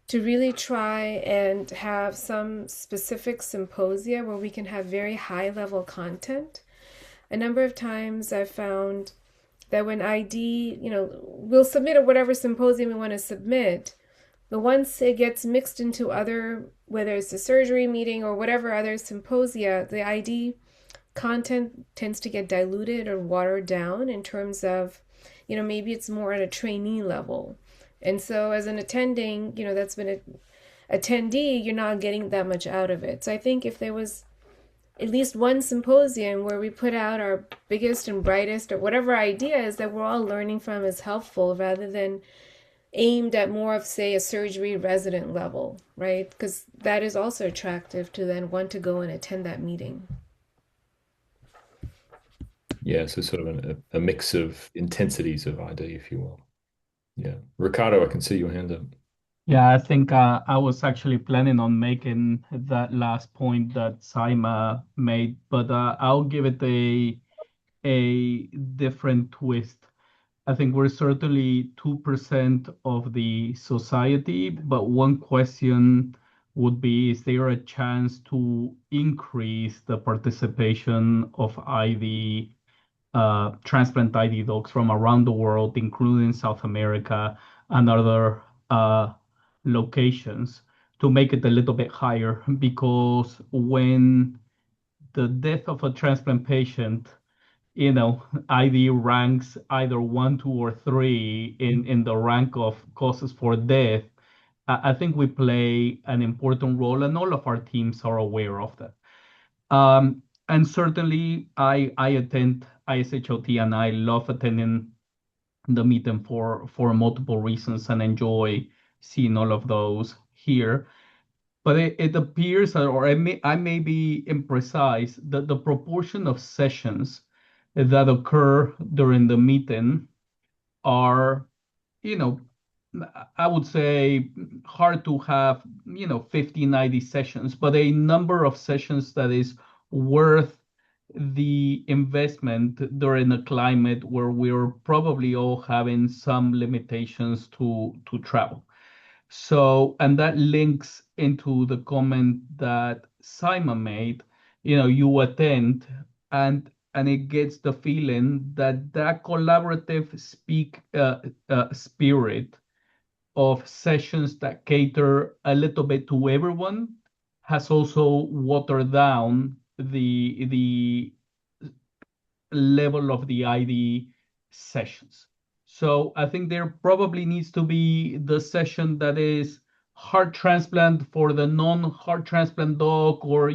to really try and have some specific symposia where we can have very high level content. A number of times I've found that when ID, we'll submit whatever symposium we want to submit, but once it gets mixed into other, whether it's a surgery meeting or whatever other symposia, the ID content tends to get diluted or watered down in terms of, maybe it's more at a trainee level. And so as an attending, that's been an attendee, you're not getting that much out of it. So I think if there was at least one symposium where we put out our biggest and brightest or whatever ideas that we're all learning from is helpful rather than aimed at more of, say, a surgery resident level, right? Because that is also attractive to then want to go and attend that meeting. Yeah, so sort of a mix of intensities of ID, if you will. Yeah. Ricardo, I can see your hand up. Yeah, I think I was actually planning on making that last point that Saima made, but I'll give it a different twist. I think we're certainly 2% of the society, but one question would be, is there a chance to increase the participation of ID transplant ID docs from around the world, including South America and other locations, to make it a little bit higher? Because when the death of a transplant patient, ID ranks either one, two, or three in the rank of causes for death, I think we play an important role, and all of our teams are aware of that. And certainly, I attend ISHOT, and I love attending the meeting for multiple reasons and enjoy seeing all of those here. But it appears, or I may be imprecise, that the proportion of sessions that occur during the meeting are, you know, I would say hard to have, 50, 90 sessions, but a number of sessions that is worth the investment during a climate where we're probably all having some limitations to travel. So, and that links into the comment that Simon made, you attend, and and it gets the feeling that that collaborative spirit of sessions that cater a little bit to everyone has also watered down the level of the ID sessions. So I think there probably needs to be the session that is heart transplant for the non-heart transplant doc, or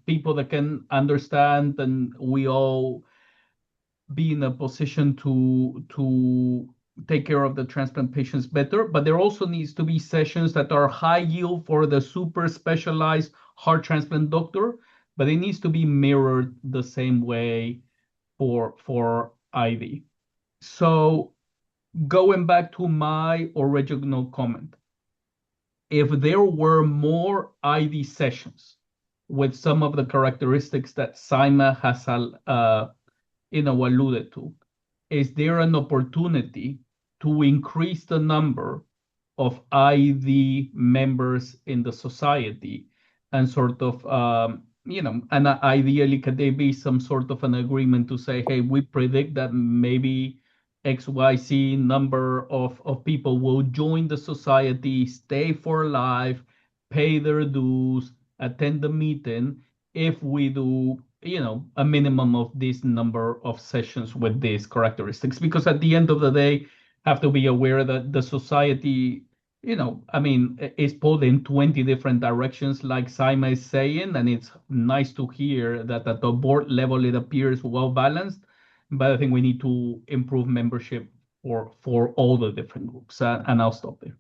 people that can understand, and we all be in a position to take care of the transplant patients better. But there also needs to be sessions that are high yield for the super specialized heart transplant doctor, but it needs to be mirrored the same way for ID. So going back to my original comment, if there were more ID sessions with some of the characteristics that Saima has alluded to, is there an opportunity to increase the number of ID members in the society, and sort of, and ideally, could there be some sort of an agreement to say, hey, we predict that maybe XYZ number of people will join the society, stay for life, pay their dues, attend the meeting, if we do a minimum of this number of sessions with these characteristics. Because at the end of the day, have to be aware that the society, I mean, is pulled in 20 different directions, like Saima is saying, and it's nice to hear that at the board level it appears well balanced. But I think we need to improve membership for all the different groups, and I'll stop there.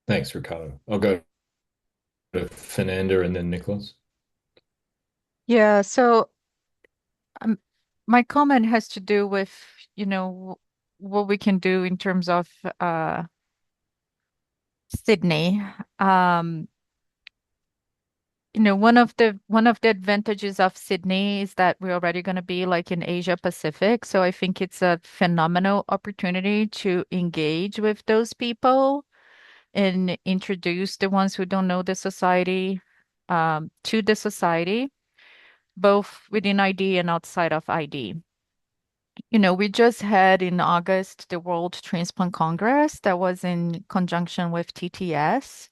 Thanks, Ricardo. I'll go to Fernanda and then Nicholas. Yeah, so um, my comment has to do with, what we can do in terms of Sydney. Um, one of the advantages of Sydney is that we're already going to be like in Asia Pacific. So I think it's a phenomenal opportunity to engage with those people and introduce the ones who don't know the society to the society, both within ID and outside of ID. We just had in August the World Transplant Congress that was in conjunction with TTS.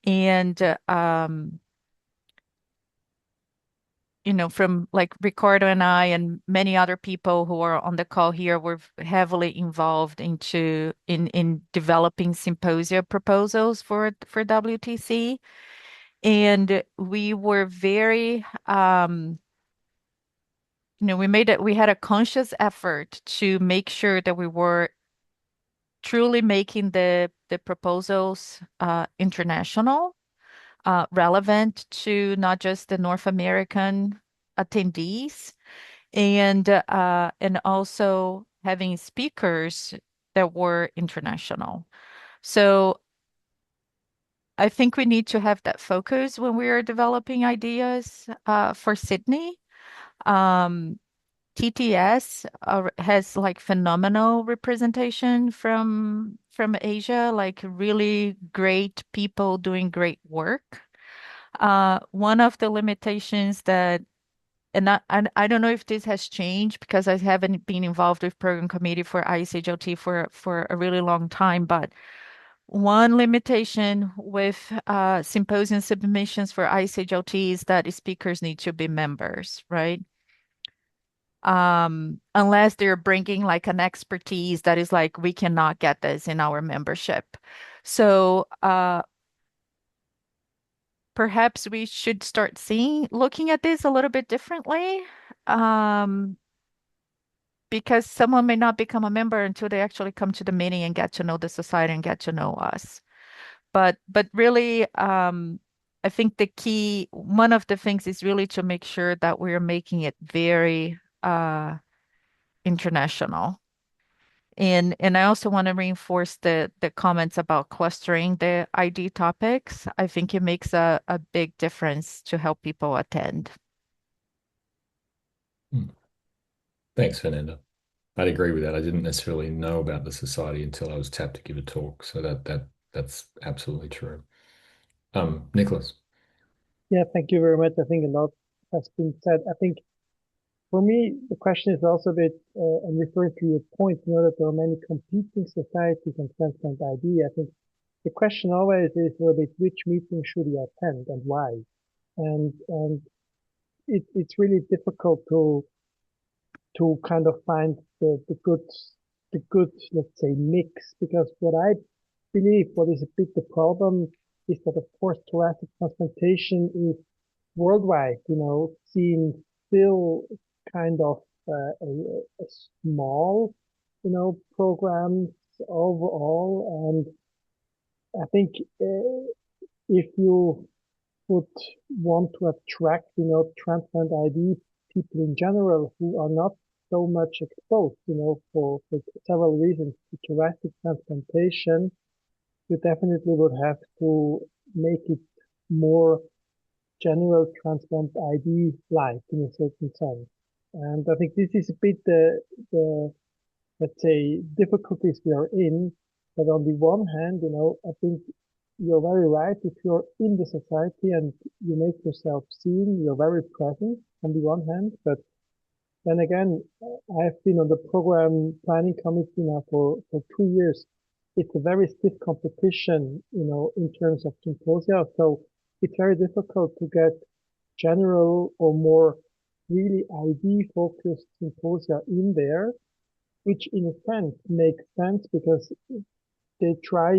And from like Ricardo and I and many other people who are on the call here were heavily involved in developing symposia proposals for WTC. And we were very we had a conscious effort to make sure that we were truly making the proposals international, relevant to not just the North American attendees, and also having speakers that were international. So I think we need to have that focus when we are developing ideas for Sydney. Um, TTS has like phenomenal representation from Asia, like really great people doing great work. One of the limitations that, and I don't know if this has changed because I haven't been involved with program committee for ISHLT for a really long time, but one limitation with symposium submissions for ISHLT is that speakers need to be members, right? Unless they're bringing like an expertise that is like, we cannot get this in our membership. So perhaps we should start looking at this a little bit differently. Because someone may not become a member until they actually come to the meeting and get to know the society and get to know us. But really, I think one of the things is really to make sure that we're making it very international. And I also want to reinforce the comments about clustering the ID topics. I think it makes a big difference to help people attend. Hmm. Thanks, Fernanda. I'd agree with that. I didn't necessarily know about the society until I was tapped to give a talk. So that's absolutely true. Nicholas. Yeah, thank you very much. I think a lot has been said. I think for me, the question is also a bit, and referring to your point, that there are many competing societies on transplant ID. I think the question always is a bit which meeting should you attend and why? And it's really difficult to kind of find the good, let's say, mix, because what I believe what is a bit the problem is that, of course, thoracic transplantation is worldwide, seen still kind of a small, programs overall. And I think if you would want to attract, transplant ID people in general who are not so much exposed, for several reasons to thoracic transplantation, you definitely would have to make it more general transplant ID like in a certain sense. And I think this is a bit the let's say difficulties we are in. But on the one hand, I think you're very right. If you're in the society and you make yourself seen, you're very present on the one hand. But then again, I've been on the program planning committee now for 2 years. It's a very stiff competition, in terms of symposia. So it's very difficult to get general or more really ID focused symposia in there, which in a sense makes sense because they try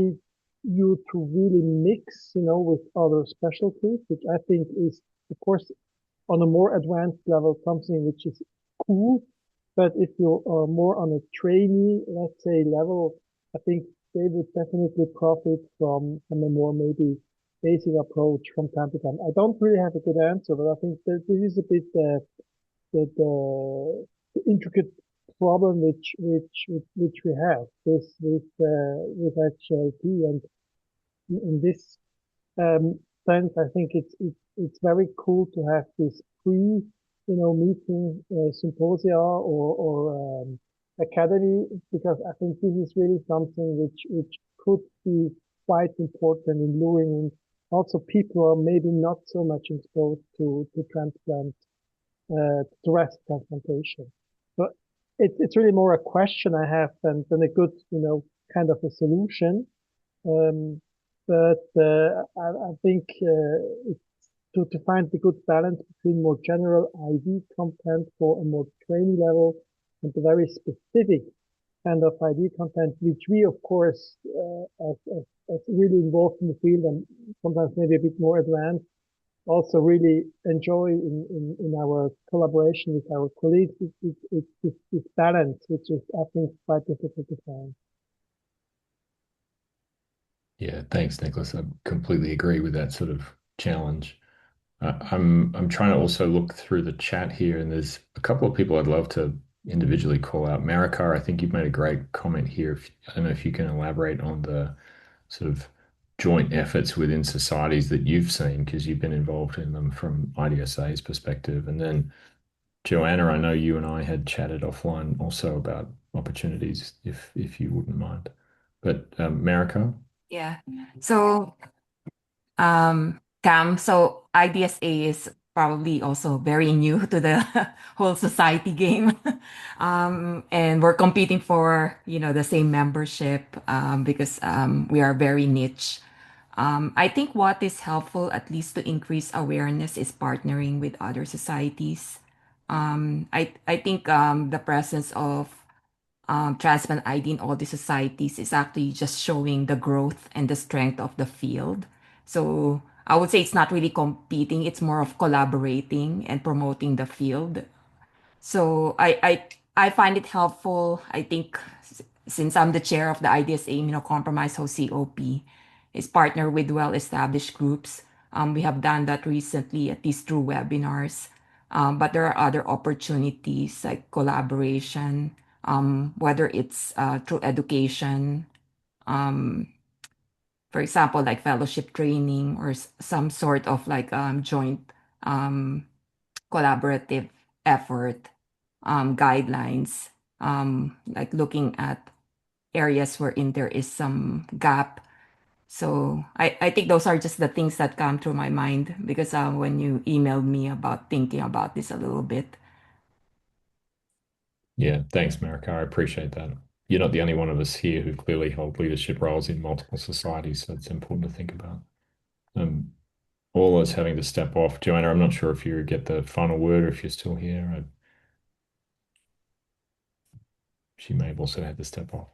you to really mix, with other specialties, which I think is, of course, on a more advanced level, something which is cool. But if you are more on a trainee, let's say, level, I think they would definitely profit from a more maybe basic approach from time to time. I don't really have a good answer, but I think that this is a bit the intricate problem which we have with HLP. And in this sense, I think it's very cool to have this meeting symposia or academy, because I think this is really something which could be quite important in luring in also people who are maybe not so much exposed to transplant, thoracic transplantation. So it's really more a question I have than a good, kind of a solution. Um, but I think to find the good balance between more general ID content for a more training level and the very specific kind of ID content, which we, of course, as really involved in the field and sometimes maybe a bit more advanced, also really enjoy in our collaboration with our colleagues. It's this balance, which is, I think, quite difficult to find. Yeah, thanks, Nicholas. I completely agree with that sort of challenge. I'm trying to also look through the chat here, and there's a couple of people I'd love to individually call out. Marika, I think you've made a great comment here. I don't know if you can elaborate on the sort of joint efforts within societies that you've seen, because you've been involved in them from IDSA's perspective. And then Joanna, I know you and I had chatted offline also about opportunities, if you wouldn't mind. But Marika? Yeah. So, Cam, so IDSA is probably also very new to the whole society game. And we're competing for, the same membership, because we are very niche. I think what is helpful, at least to increase awareness, is partnering with other societies. I think the presence of transplant ID in all the societies is actually just showing the growth and the strength of the field. So I would say it's not really competing, it's more of collaborating and promoting the field. So I find it helpful. I think since I'm the chair of the IDSA Immunocompromised Host COP, is partner with well-established groups. We have done that recently, at least through webinars. But there are other opportunities like collaboration, whether it's through education, um, for example, like fellowship training or some sort of like joint um, collaborative effort, guidelines, like looking at areas wherein there is some gap. So I think those are just the things that come through my mind because when you emailed me about thinking about this a little bit. Yeah, thanks, Marika. I appreciate that. You're not the only one of us here who clearly hold leadership roles in multiple societies, so it's important to think about. Um, all is having to step off. Joanna, I'm not sure if you get the final word or if you're still here. She may have also had to step off.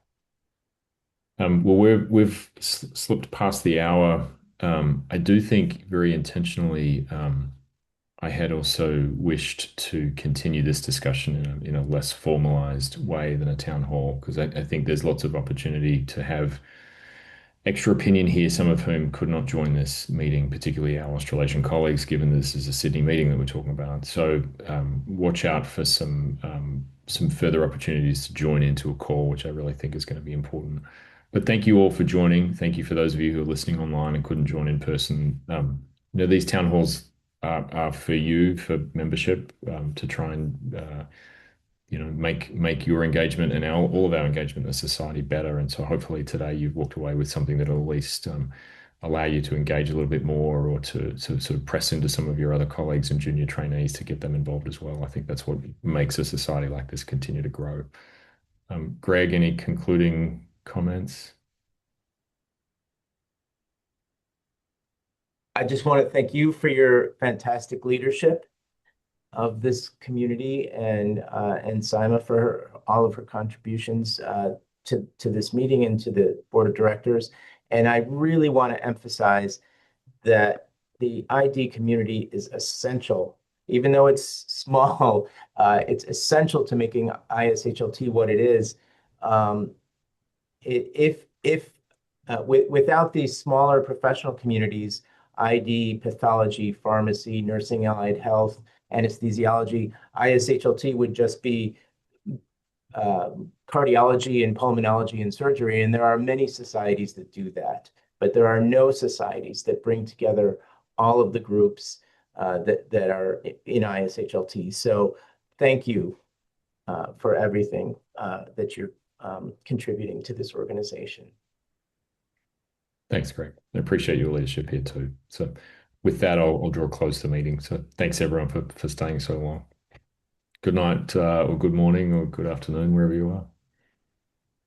Well, we've slipped past the hour. I do think very intentionally, I had also wished to continue this discussion in a less formalized way than a town hall, because I think there's lots of opportunity to have extra opinion here, some of whom could not join this meeting, particularly our Australasian colleagues, given this is a Sydney meeting that we're talking about. So watch out for some further opportunities to join into a call, which I really think is going to be important. But thank you all for joining. Thank you for those of you who are listening online and couldn't join in person. These town halls are for you, for membership, to try and make your engagement and all of our engagement in the society better. And so hopefully today you've walked away with something that will at least allow you to engage a little bit more, or to sort of press into some of your other colleagues and junior trainees to get them involved as well. I think that's what makes a society like this continue to grow. Greg, any concluding comments? I just want to thank you for your fantastic leadership of this community, and Sima for all of her contributions to this meeting and to the board of directors. And I really want to emphasize that the ID community is essential. Even though it's small, it's essential to making ISHLT what it is. Without these smaller professional communities, ID, pathology, pharmacy, nursing, allied health, anesthesiology, ISHLT would just be cardiology and pulmonology and surgery. And there are many societies that do that, but there are no societies that bring together all of the groups that are in ISHLT. So thank you for everything that you're contributing to this organization. Thanks, Greg. I appreciate your leadership here too. So with that, I'll draw close to the meeting. So thanks everyone for staying so long. Good night, or good morning, or good afternoon, wherever you are.